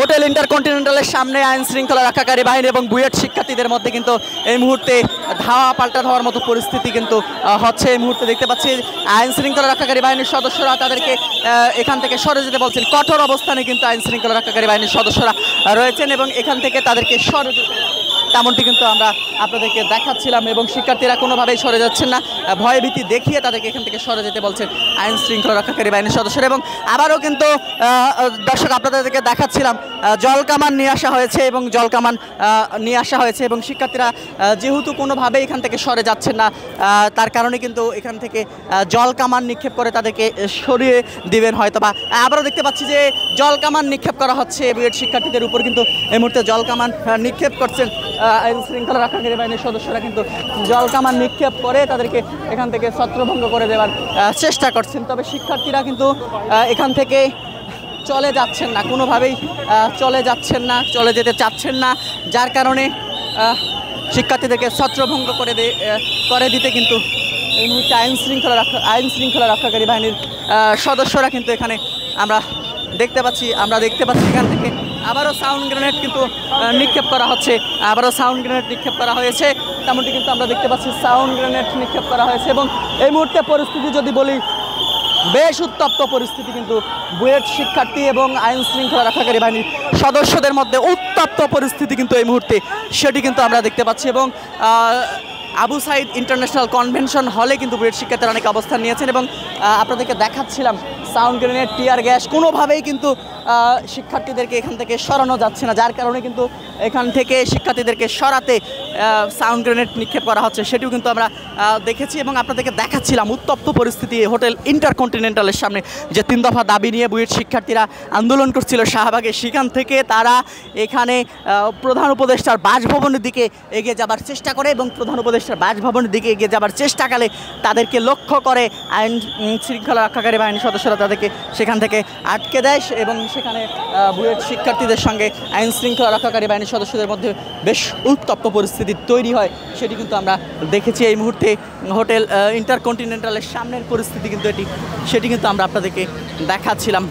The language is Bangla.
হোটেল ইন্টারকন্টিনেন্টালের সামনে আইন শৃঙ্খলা রক্ষাকারী বাহিনী এবং বুয়েট শিক্ষার্থীদের মধ্যে কিন্তু এই মুহূর্তে ধাওয়া পাল্টা ধাওয়ার মতো পরিস্থিতি কিন্তু হচ্ছে। এই মুহূর্তে দেখতে পাচ্ছি আইন শৃঙ্খলা রক্ষাকারী বাহিনীর সদস্যরা তাদেরকে এখান থেকে সরে যেতে বলছেন। কঠোর অবস্থানে কিন্তু আইন শৃঙ্খলা রক্ষাকারী বাহিনীর সদস্যরা রয়েছেন এবং এখান থেকে তাদেরকে সরে যেতে তেমনটি কিন্তু আমরা আপনাদেরকে দেখাচ্ছিলাম এবং শিক্ষার্থীরা কোনোভাবেই সরে যাচ্ছেন না, ভয়ভীতি দেখিয়ে তাদেরকে এখান থেকে সরে যেতে বলছেন আইন শৃঙ্খলা রক্ষাকারী বাহিনীর সদস্যরা। এবং আবারও কিন্তু দর্শক আপনাদেরকে দেখাচ্ছিলাম জলকামান নিয়ে আসা হয়েছে এবং জলকামান নিয়ে আসা হয়েছে এবং শিক্ষার্থীরা যেহেতু কোনোভাবেই এখান থেকে সরে যাচ্ছেন না তার কারণে কিন্তু এখান থেকে জলকামান নিক্ষেপ করে তাদেরকে সরিয়ে দিবেন হয়তো। বা আবারও দেখতে পাচ্ছি যে জলকামান নিক্ষেপ করা হচ্ছে বুয়েট শিক্ষার্থীদের উপর, কিন্তু এই মুহূর্তে জলকামান নিক্ষেপ করছেন আইন শৃঙ্খলা রক্ষাকারী বাহিনীর সদস্যরা। কিন্তু জলকামান নিক্ষেপ করে তাদেরকে এখান থেকে ছত্রভঙ্গ করে দেওয়ার চেষ্টা করছেন। তবে শিক্ষার্থীরা কিন্তু এখান থেকে চলে যাচ্ছেন না, কোনোভাবেই চলে যাচ্ছেন না, চলে যেতে চাচ্ছেন না, যার কারণে শিক্ষার্থীদেরকে ছত্রভঙ্গ করে দিতে কিন্তু এই মুহূর্তে আইন শৃঙ্খলা রক্ষাকারী বাহিনীর সদস্যরা কিন্তু এখানে আমরা দেখতে পাচ্ছি এখান থেকে আবারও সাউন্ড গ্রেনেড কিন্তু নিক্ষেপ করা হচ্ছে, আবারও সাউন্ড গ্রেনেড নিক্ষেপ করা হয়েছে। তেমনটি কিন্তু আমরা দেখতে পাচ্ছি সাউন্ড গ্রেনেড নিক্ষেপ করা হয়েছে এবং এই মুহূর্তে পরিস্থিতি যদি বলি বেশ উত্তপ্ত পরিস্থিতি, কিন্তু বুয়েট শিক্ষার্থী এবং আইন শৃঙ্খলা রক্ষাকারী বাহিনীর সদস্যদের মধ্যে উত্তপ্ত পরিস্থিতি কিন্তু এই মুহূর্তে সেটি কিন্তু আমরা দেখতে পাচ্ছি। এবং আবু সাইদ ইন্টারন্যাশনাল কনভেনশন হলে কিন্তু বুয়েট শিক্ষার্থীরা অনেক অবস্থান নিয়েছেন এবং আপনাদেরকে দেখাচ্ছিলাম সাউন্ড গ্রেনেড, টিয়ার গ্যাস, কোনোভাবেই কিন্তু শিক্ষার্থীদেরকে এখান থেকে সরানো যাচ্ছে না, যার কারণে কিন্তু এখান থেকে শিক্ষার্থীদেরকে সরাতে সাউন্ড গ্রেনেড নিক্ষেপ করা হচ্ছে, সেটিও কিন্তু আমরা দেখেছি এবং আপনাদেরকে দেখাচ্ছিলাম উত্তপ্ত পরিস্থিতি হোটেল ইন্টারকন্টিনেন্টালের সামনে। যে 3 দফা দাবি নিয়ে বুয়েট শিক্ষার্থীরা আন্দোলন করছিল শাহবাগে, সেখান থেকে তারা এখানে প্রধান উপদেষ্টার বাসভবনের দিকে এগিয়ে যাবার চেষ্টা করে এবং প্রধান উপদেষ্টার বাসভবনের দিকে এগিয়ে যাবার চেষ্টাকালে তাদেরকে লক্ষ্য করে আইন শৃঙ্খলা রক্ষাকারী বাহিনীর সদস্যরা তাদেরকে সেখান থেকে আটকে দেয় এবং সেখানে বুয়েট শিক্ষার্থীদের সঙ্গে আইন শৃঙ্খলা রক্ষাকারী বাহিনীর সদস্যদের মধ্যে বেশ উত্তপ্ত পরিস্থিতি তৈরি হয়, সেটি কিন্তু আমরা দেখেছি। এই মুহূর্তে হোটেল ইন্টারকন্টিনেন্টালের সামনের পরিস্থিতি কিন্তু সেটি কিন্তু আমরা আপনাদেরকে দেখাচ্ছিলাম।